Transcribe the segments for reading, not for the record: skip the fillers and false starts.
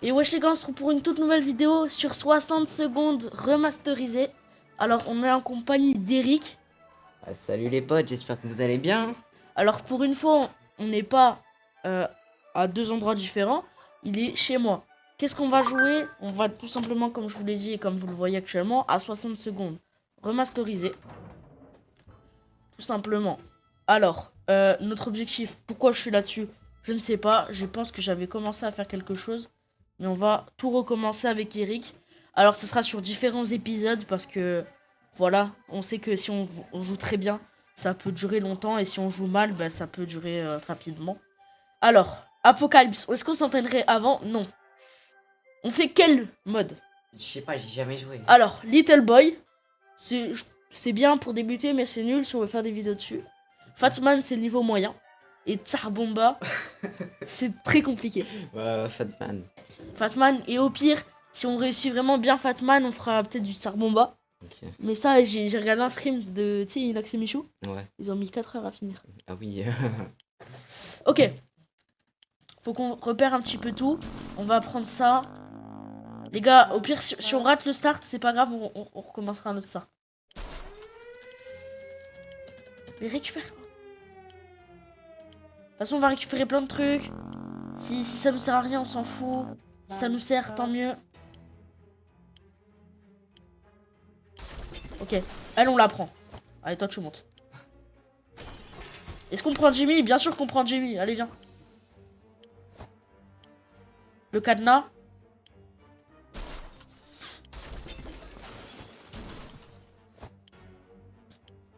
Et wesh les gars, on se retrouve pour une toute nouvelle vidéo sur 60 secondes remasterisée. Alors on est en compagnie d'Eric. Salut les potes, j'espère que vous allez bien. Alors pour une fois, on n'est pas à deux endroits différents. Il est chez moi. Qu'est-ce qu'on va jouer? On va tout simplement, comme je vous l'ai dit et comme vous le voyez actuellement, à 60 secondes remasterisé. Tout simplement. Alors, notre objectif, pourquoi je suis là-dessus? Je ne sais pas. Je pense que j'avais commencé à faire quelque chose. Mais on va tout recommencer avec Eric. Alors, ce sera sur différents épisodes parce que, voilà, on sait que si on joue très bien, ça peut durer longtemps. Et si on joue mal, bah, ça peut durer rapidement. Alors, Apocalypse, est-ce qu'on s'entraînerait avant? Non. On fait quel mode? Je sais pas, j'ai jamais joué. Alors, Little Boy, c'est bien pour débuter, mais c'est nul si on veut faire des vidéos dessus. Fatman, c'est le niveau moyen. Et Tsar Bomba, c'est très compliqué. Fatman. Fatman, et au pire, si on réussit vraiment bien Fatman, on fera peut-être du Tsar Bomba. Ok. Mais ça, j'ai regardé un stream de, tu sais, Inax et Michou. Ouais. Ils ont mis 4 heures à finir. Ah oui. Ok. Faut qu'on repère un petit peu tout. On va prendre ça. Les gars, au pire, si on rate le start, c'est pas grave, on recommencera un autre start. Mais récupère. De toute façon, on va récupérer plein de trucs. Si ça nous sert à rien, on s'en fout. Si ça nous sert, tant mieux. Ok. Elle, on la prend. Allez, toi, tu montes. Est-ce qu'on prend Jimmy? Bien sûr qu'on prend Jimmy. Allez, viens. Le cadenas.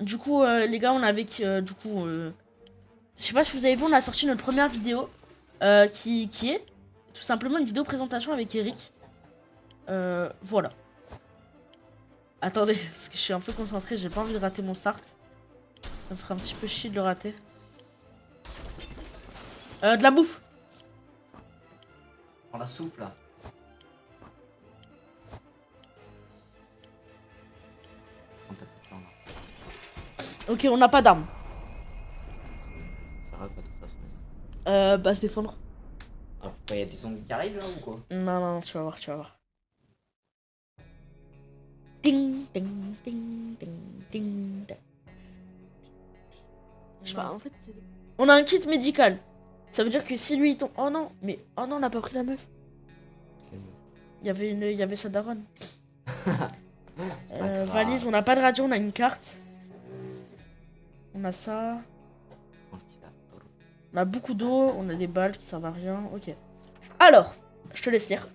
Du coup, les gars, on est avec... je sais pas si vous avez vu, on a sorti notre première vidéo. Qui est tout simplement une vidéo présentation avec Eric. Voilà. Attendez, parce que je suis un peu concentré, j'ai pas envie de rater mon start. Ça me ferait un petit peu chier de le rater. De la bouffe. Prends la soupe là. Prends ta petite jambe, là. Ok, on n'a pas d'armes. Ça va quoi de toute façon les armes. Bah se défendre. Ah pourquoi y a des zombies qui arrivent là ou quoi? Non, non, tu vas voir, tu vas voir. Ding, ding, ding, ding, ding, ding. Je sais pas, en fait... On a un kit médical. Ça veut dire que si lui il tombe... Oh non, mais... Oh non, on n'a pas pris la meuf. Il y avait sa daronne. C'est pas grave. Valise, on n'a pas de radio, on a une carte. On a ça. On a beaucoup d'eau, on a des balles qui servent à rien. Ok. Alors, je te laisse lire.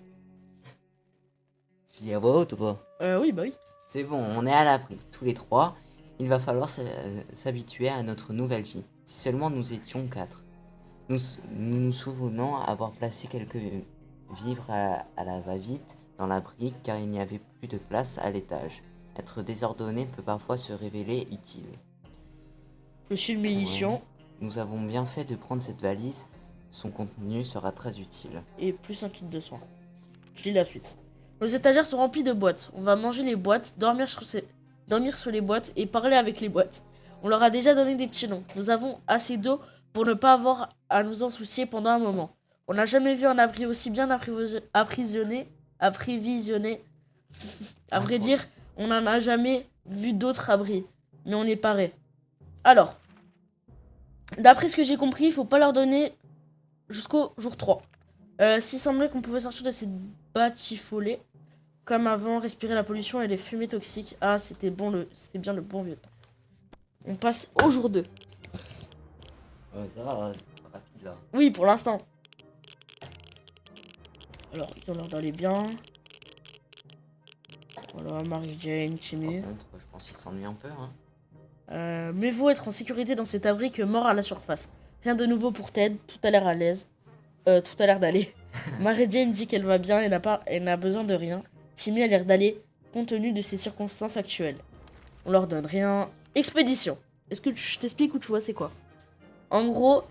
Tu dis à voix haute ou pas? Oui, bah oui. C'est bon, on est à l'abri, tous les trois. Il va falloir s'habituer à notre nouvelle vie. Si seulement nous étions 4. Nous souvenons avoir placé quelques vivres à la va-vite dans la brique car il n'y avait plus de place à l'étage. Être désordonné peut parfois se révéler utile. Je suis une munition. Ouais. Nous avons bien fait de prendre cette valise. Son contenu sera très utile. Et plus un kit de soins. Je lis la suite. Nos étagères sont remplies de boîtes. On va manger les boîtes, dormir sur les boîtes et parler avec les boîtes. On leur a déjà donné des petits noms. Nous avons assez d'eau pour ne pas avoir à nous en soucier pendant un moment. On n'a jamais vu un abri aussi bien approvisionné. À vrai dire, on n'en a jamais vu d'autres abris. Mais on est paré. Alors, d'après ce que j'ai compris, il faut pas leur donner jusqu'au jour 3. S'il semblait qu'on pouvait sortir de cette batifolée, comme avant, respirer la pollution et les fumées toxiques. Ah, c'était bien le bon vieux temps. On passe au jour 2. Ouais, ça va, c'est pas rapide là. Oui, pour l'instant. Alors, ils ont l'air d'aller bien. Voilà, Mary-Jane, Timmy. Par contre, je pense qu'il s'ennuie un peu, hein. Mais vaut être en sécurité dans cet abri que mort à la surface. Rien de nouveau pour Ted, tout a l'air à l'aise. Tout a l'air d'aller. Mary-Jane dit qu'elle va bien, elle n'a besoin de rien. Timmy a l'air d'aller, compte tenu de ses circonstances actuelles. On leur donne rien. Expédition. Est-ce que je t'explique ou tu vois c'est quoi? En gros,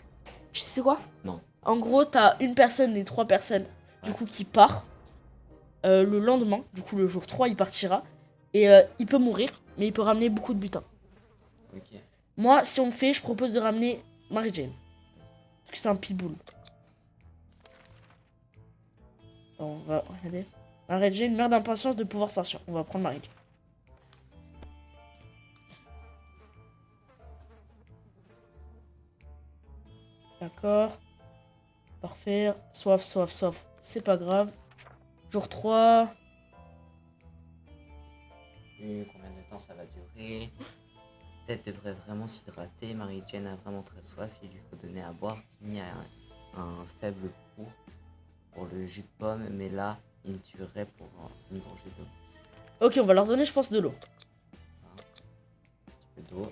tu sais quoi? Non. En gros, t'as une personne des 3 personnes, du coup, qui part. Le lendemain, du coup, le jour 3, il partira. Et il peut mourir, mais il peut ramener beaucoup de butin. Ok. Moi, si on le fait, je propose de ramener Mary Jane. Parce que c'est un pitbull. On va regarder. Mary Jane meurt d'impatience de pouvoir sortir. On va prendre Mary Jane. D'accord. Parfait. Soif. C'est pas grave. Jour 3. Combien de temps ça va durer? Ted devrait vraiment s'hydrater. Mary Jane a vraiment très soif. Il lui faut donner à boire. Timmy a un faible goût pour le jus de pomme, mais là, il tuerait pour une gorgée d'eau. Ok, on va leur donner, je pense, de l'eau. Un petit peu d'eau.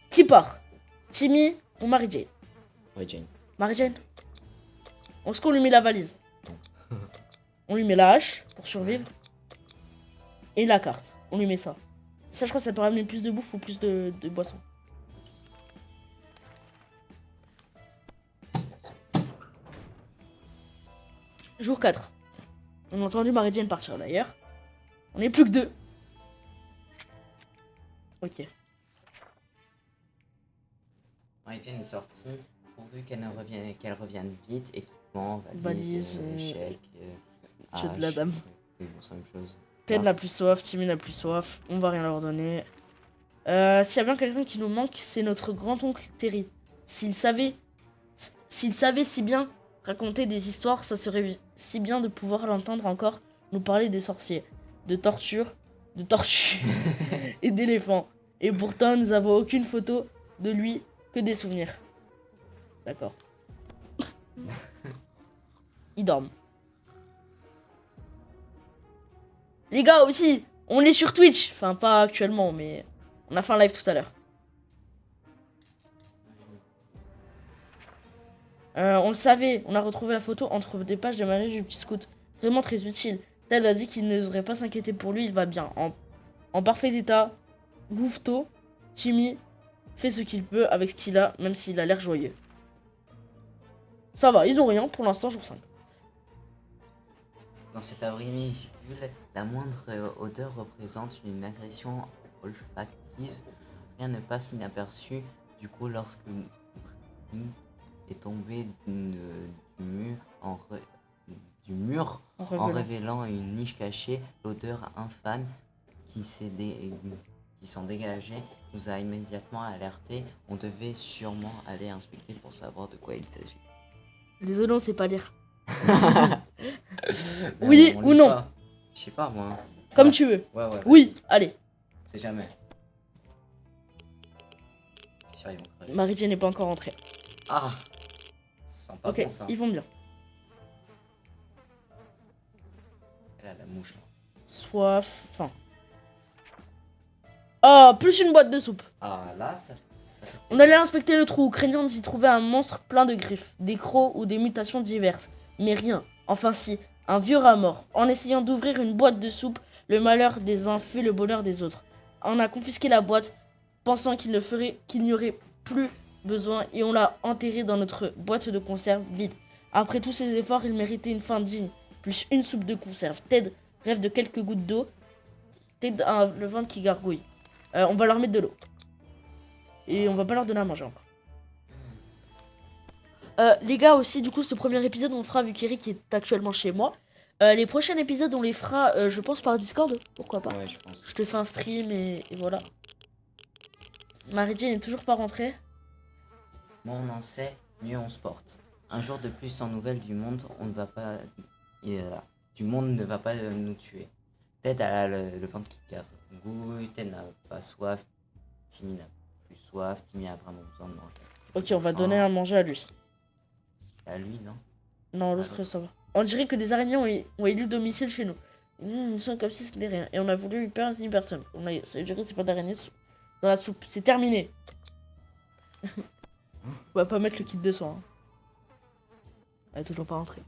Qui part? Timmy ou Mary Jane? Mary Jane. Mary Jane? Est-ce qu'on lui met la valise? On lui met la hache pour survivre. Et la carte. On lui met ça. Ça, je crois que ça peut ramener plus de bouffe ou plus de boissons. Jour 4. On a entendu Mary Jane partir d'ailleurs. On n'est plus que 2. Ok. Mary Jane est sortie pourvu qu'elle revienne vite. Équipement, Valise, chèque, jeu de la dame. Oui, bon, c'est la même chose. Ted n'a plus soif, Timmy n'a plus soif. On va rien leur donner. S'il y a bien quelqu'un qui nous manque, c'est notre grand-oncle Terry. S'il savait si bien raconter des histoires, ça serait si bien de pouvoir l'entendre encore nous parler des sorciers, de tortures et d'éléphants. Et pourtant, nous avons aucune photo de lui, que des souvenirs. D'accord. Ils dorment. Les gars aussi, on est sur Twitch. Enfin, pas actuellement, mais on a fait un live tout à l'heure. On le savait, on a retrouvé la photo entre des pages de mariage du petit scout. Vraiment très utile. Ted a dit qu'il ne devrait pas s'inquiéter pour lui, il va bien. En parfait état. Louveteau, Timmy fait ce qu'il peut avec ce qu'il a, même s'il a l'air joyeux. Ça va, ils ont rien pour l'instant, jour 5. Dans cet abri minuscule, la moindre odeur représente une agression olfactive. Rien ne passe inaperçu. Du coup, lorsque Brin est tombé du mur en révélant une niche cachée, l'odeur infâme qui s'en dégageait nous a immédiatement alertés. On devait sûrement aller inspecter pour savoir de quoi il s'agit. Désolé, on sait pas lire. Oui ou non? Je sais pas moi. Comme tu veux. Ouais. Oui, allez. C'est jamais. Je suis sûr, ils vont crever. Mary Jane n'est pas encore rentrée. Ah, ça sent pas Ok, bon ça. ils vont bien. Elle a la mouche là. Soif, faim. Oh, plus une boîte de soupe. Ah là, ça fait. On allait inspecter le trou, craignant d'y trouver un monstre plein de griffes, des crocs ou des mutations diverses. Mais rien. Enfin si, un vieux rat mort. En essayant d'ouvrir une boîte de soupe, le malheur des uns fait le bonheur des autres. On a confisqué la boîte, pensant qu'il n'y aurait plus besoin, et on l'a enterré dans notre boîte de conserve vide. Après tous ces efforts, il méritait une fin digne, plus une soupe de conserve. Ted rêve de quelques gouttes d'eau. Ted a le ventre qui gargouille. On va leur mettre de l'eau. Et on va pas leur donner à manger encore. Les gars aussi, du coup, ce premier épisode, on le fera vu qu'Eric est actuellement chez moi. Les prochains épisodes, on les fera, je pense, par Discord. Pourquoi pas? Ouais, je pense. Je te fais un stream et voilà. Mary Jane n'est toujours pas rentrée. Moins on en sait, mieux on se porte. Un jour de plus sans nouvelles du monde, du monde ne va pas nous tuer. Ted a le ventre qui gargouille, Ted n'a pas soif, Timmy n'a plus soif, Timmy a vraiment besoin de manger. Ok, on va donner à manger à lui. À lui, non? Non, l'autre, ça va. On dirait que des araignées ont élu domicile chez nous. Ils sont comme si c'était rien. Et on a voulu ni personne. Ça veut dire que c'est pas d'araignées dans la soupe. C'est terminé. On va pas mettre le kit de soin. Hein. Elle est toujours pas rentrée.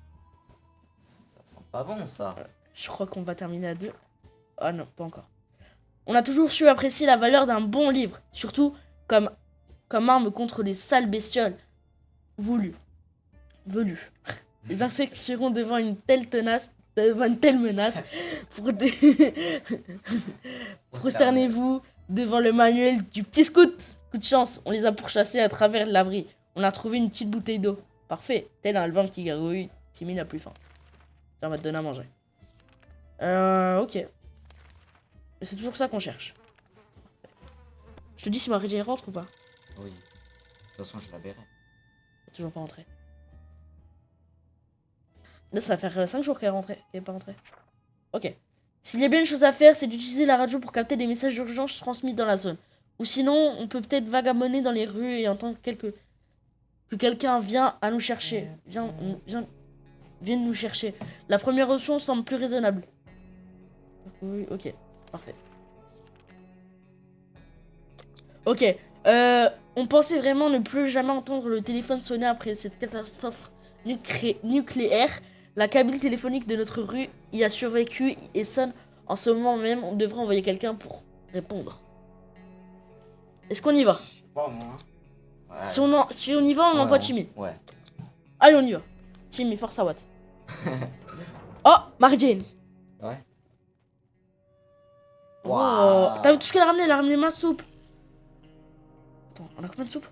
Ça sent pas bon, ça. Je crois qu'on va terminer à 2. Ah non, pas encore. On a toujours su apprécier la valeur d'un bon livre. Surtout comme arme contre les sales bestioles. Velus. Les insectes fuiront devant une telle menace. Prosternez-vous devant le manuel du petit scout. Coup de chance, on les a pourchassés à travers l'abri. On a trouvé une petite bouteille d'eau. Parfait. Tel un ventre qui gargouille. Timmy n'a plus faim. Tiens, on va te donner à manger. Ok. C'est toujours ça qu'on cherche. Je te dis si Mary Jane rentre ou pas. Oui. De toute façon, je la verrai. Elle est toujours pas rentrée. Là, ça va faire 5 jours qu'elle est rentrée. Elle est pas rentrée. Ok. S'il y a bien une chose à faire, c'est d'utiliser la radio pour capter des messages d'urgence transmis dans la zone. Ou sinon, on peut peut-être vagabonder dans les rues et entendre que quelqu'un vient à nous chercher. Vienne nous chercher. La première option semble plus raisonnable. Oui, ok. Parfait. Ok. On pensait vraiment ne plus jamais entendre le téléphone sonner après cette catastrophe nucléaire. La cabine téléphonique de notre rue y a survécu et sonne en ce moment même. On devrait envoyer quelqu'un pour répondre. Est-ce qu'on y va? Je sais pas, moi. Ouais. Si on y va, on envoie Timmy. Ouais. Allez, on y va. Timmy, force à Watt. Oh, Mary Jane. Ouais. Oh, Waouh. t'as vu tout ce qu'elle a ramené? Elle a ramené ma soupe. Attends, on a combien de soupe?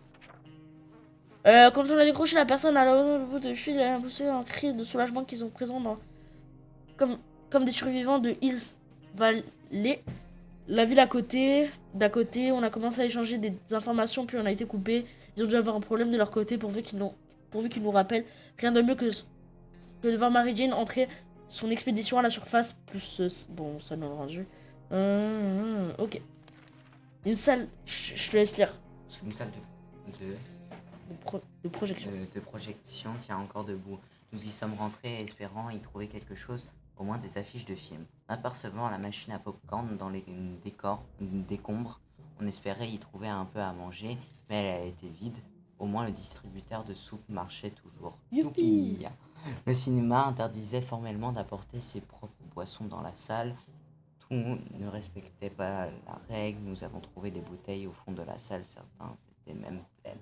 Quand on a décroché la personne à l'autre bout de fil, elle a poussé un cri de soulagement qu'ils sont présents dans... Comme des survivants de Hills Valley. La ville d'à côté, on a commencé à échanger des informations, puis on a été coupé. Ils ont dû avoir un problème de leur côté pourvu qu'ils nous rappellent. Rien de mieux que de voir Mary Jane entrer son expédition à la surface, plus... bon, ça nous l'a rendu. Ok. Une salle... Je te laisse lire. C'est une salle De projection. de projection tient encore debout. Nous y sommes rentrés espérant y trouver quelque chose, au moins des affiches de films. Apercevant la machine à popcorn dans les décombres, on espérait y trouver un peu à manger, mais elle a été vide. Au moins le distributeur de soupe marchait toujours. Youpi. Le cinéma interdisait formellement d'apporter ses propres boissons dans la salle. Tout ne respectait pas la règle. Nous avons trouvé des bouteilles au fond de la salle. Certains étaient même pleines.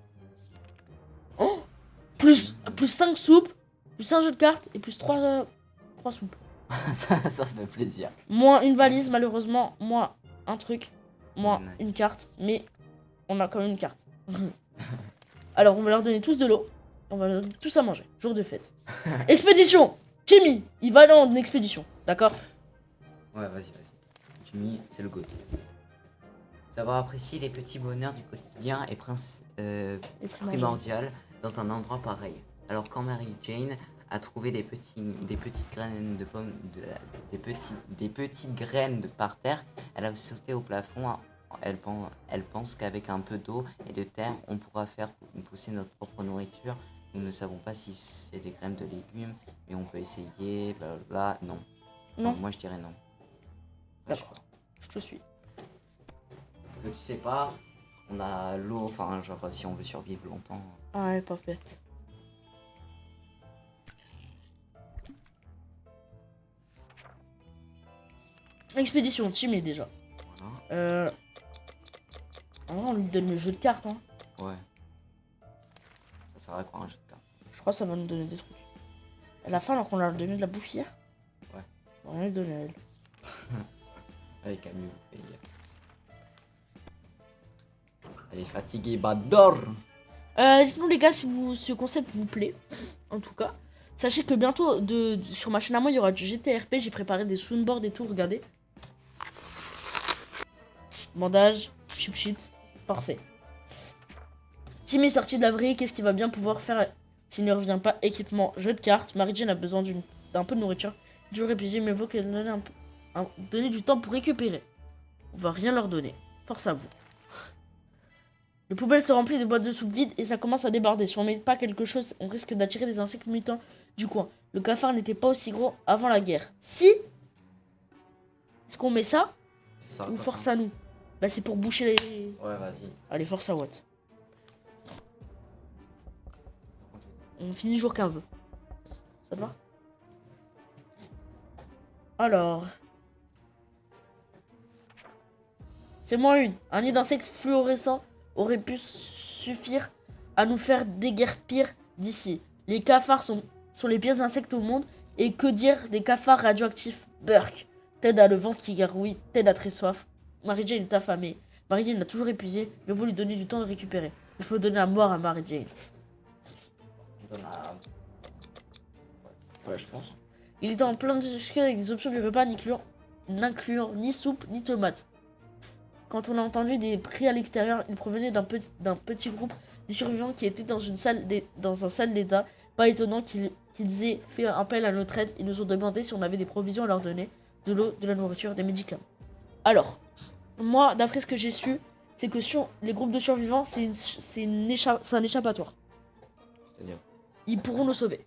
Oh, plus 5 soupes, plus un jeu de cartes et plus 3 soupes. ça fait plaisir. Moins une valise, malheureusement. Moins un truc. Moins Ouais. une carte. Mais on a quand même une carte. Alors, on va leur donner tous de l'eau. On va leur donner tous à manger. Jour de fête. Expédition. Timmy, il va aller en expédition. D'accord? Ouais, vas-y. Jimmy, c'est le GOAT. Savoir apprécier les petits bonheurs du quotidien est primordial dans un endroit pareil. Alors quand Mary Jane a trouvé des petites graines de pommes, des petites graines par terre, elle a sauté au plafond. Elle pense qu'avec un peu d'eau et de terre, on pourra faire pousser notre propre nourriture. Nous ne savons pas si c'est des graines de légumes, mais on peut essayer. Blablabla. Non. Non. Moi, je dirais non. D'accord. Je te suis. Parce que tu sais pas, on a l'eau, enfin, genre, si on veut survivre longtemps. Ah ouais, pas bête. Expédition, Timmy déjà. Voilà. On lui donne le jeu de cartes, hein. Ouais. Ça sert à quoi un jeu de cartes? Je crois que ça va nous donner des trucs. Elle a faim alors qu'on leur a donné de la bouffe hier. Ouais. On va rien lui donner à elle. Avec Camille, elle est fatiguée, bador. Dites-nous les gars si ce concept vous plaît. En tout cas. Sachez que bientôt, sur ma chaîne à moi, il y aura du GTRP. J'ai préparé des soundboards et tout, regardez. Bandage, chip-shit, parfait. Timmy est sorti de la vraie, qu'est-ce qu'il va bien pouvoir faire s'il ne revient pas? Équipement, jeu de cartes. Mary Jane a besoin d'un peu de nourriture. Toujours épuisé, mais vaut qu'elle donne donner du temps pour récupérer. On va rien leur donner. Force à vous. Les poubelles se remplissent de boîtes de soupe vides et ça commence à déborder. Si on met pas quelque chose, on risque d'attirer des insectes mutants du coin. Le cafard n'était pas aussi gros avant la guerre. Si? Est-ce qu'on met ça? Ça Ou force à nous? Bah c'est pour boucher les... Ouais, vas-y. Allez, force à Watt. On finit jour 15. Ça te va? Alors... C'est moins une. Un nid d'insectes fluorescents aurait pu suffire à nous faire déguerpir d'ici. Les cafards sont les pires insectes au monde. Et que dire des cafards radioactifs? Burk. Ted a le ventre qui gargouille. Ted a très soif. Mary Jane est affamée. Mary Jane l'a toujours épuisé. Mais vous lui donner du temps de récupérer. Il faut donner la mort à Mary Jane. On donne à... Ouais, je pense. Il était en plein discussion avec des options du repas n'incluant ni soupe ni tomate. Quand on a entendu des cris à l'extérieur, ils provenaient d'un petit groupe de survivants qui étaient dans un salle d'état. Pas étonnant qu'ils aient fait appel à notre aide. Ils nous ont demandé si on avait des provisions à leur donner, de l'eau, de la nourriture, des médicaments. Alors, moi, d'après ce que j'ai su, c'est que sur les groupes de survivants, c'est un échappatoire. C'est-à-dire. Ils pourront nous sauver.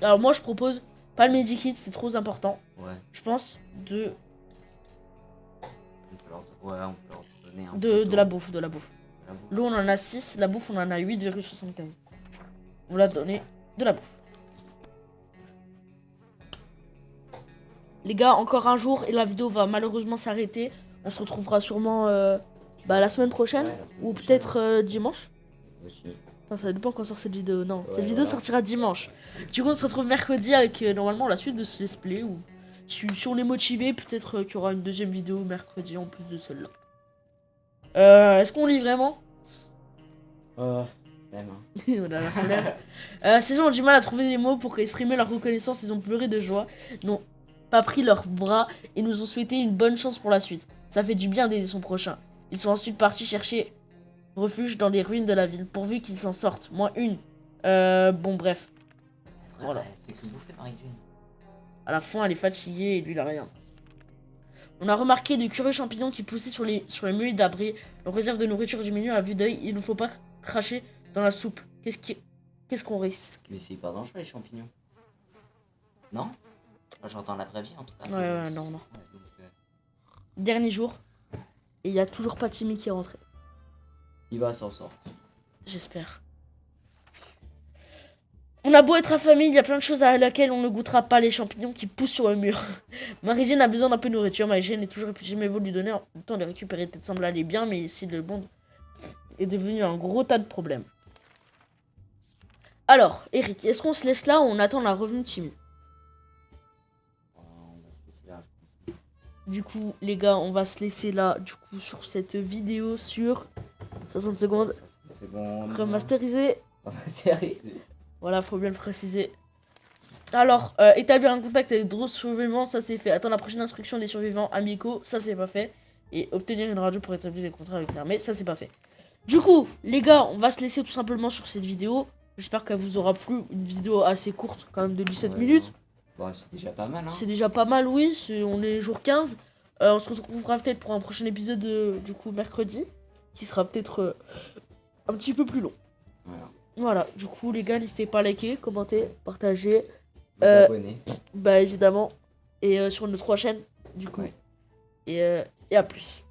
Alors moi, je propose pas le medikit, c'est trop important. Ouais. Je pense On peut leur donner un de la bouffe, La bouffe. L'eau, on en a 6, la bouffe, on en a 8,75. On va donner de la bouffe. Les gars, encore un jour et la vidéo va malheureusement s'arrêter. On se retrouvera sûrement la semaine prochaine Ouais, la semaine ou prochaine. peut-être dimanche. Aussi. Enfin, ça dépend quand sort cette vidéo. Non, Ouais, cette vidéo voilà. sortira dimanche. Du coup, on se retrouve mercredi avec normalement la suite de ce let's play. Ou si on est motivé, peut-être qu'il y aura une deuxième vidéo mercredi en plus de celle-là. Est-ce qu'on lit vraiment? Même, hein. On a la flemme. Ces gens ont du mal à trouver des mots pour exprimer leur reconnaissance. Ils ont pleuré de joie, n'ont pas pris leurs bras et nous ont souhaité une bonne chance pour la suite. Ça fait du bien d'aider son prochain. Ils sont ensuite partis chercher refuge dans les ruines de la ville, pourvu qu'ils s'en sortent. Moins une. Bon, bref. Voilà. Elle fait que bouffer Marie-Jane. À la fin, elle est fatiguée et lui, il a rien. On a remarqué de curieux champignons qui poussaient sur les murs d'abri. On réserve de nourriture du milieu à vue d'œil. Il ne faut pas cracher dans la soupe. Qu'est-ce qu'on risque? Mais c'est pas dangereux les champignons. Non? Moi, j'entends la vraie vie en tout cas. Ouais, non. Ouais, donc, Dernier jour. Et il n'y a toujours pas Timmy qui est rentré. il va s'en sortir. J'espère. On a beau être affamé, il y a plein de choses à laquelle on ne goûtera pas les champignons qui poussent sur le mur. Marie-Jane a besoin d'un peu de nourriture. Marie-Jane est toujours répugnée, mais vaut lui donner le temps de récupérer. Peut-être semble aller bien, mais ici le monde est devenu un gros tas de problèmes. Alors, Eric, est-ce qu'on se laisse là ou on attend la revenue de Timmy? On va se laisser là, je pense. Du coup, les gars, on va se laisser là, du coup, sur cette vidéo sur 60 secondes. C'est bon. Remasterisée. Sérieux? Voilà, faut bien le préciser. Alors, établir un contact avec d'autres survivants, ça c'est fait. Attendre la prochaine instruction des survivants amicaux, ça c'est pas fait. Et obtenir une radio pour établir les contrats avec l'armée, ça c'est pas fait. Du coup, les gars, on va se laisser tout simplement sur cette vidéo. J'espère qu'elle vous aura plu. Une vidéo assez courte, quand même de 17 minutes. Bon, c'est déjà pas mal, hein. C'est déjà pas mal, oui. On est jour 15. On se retrouvera peut-être pour un prochain épisode, du coup, mercredi. Qui sera peut-être un petit peu plus long. Voilà, du coup, les gars, n'hésitez pas à liker, commenter, partager. Vous abonner. Bah, évidemment. Et sur notre prochaine, du coup. Ouais. Et à plus.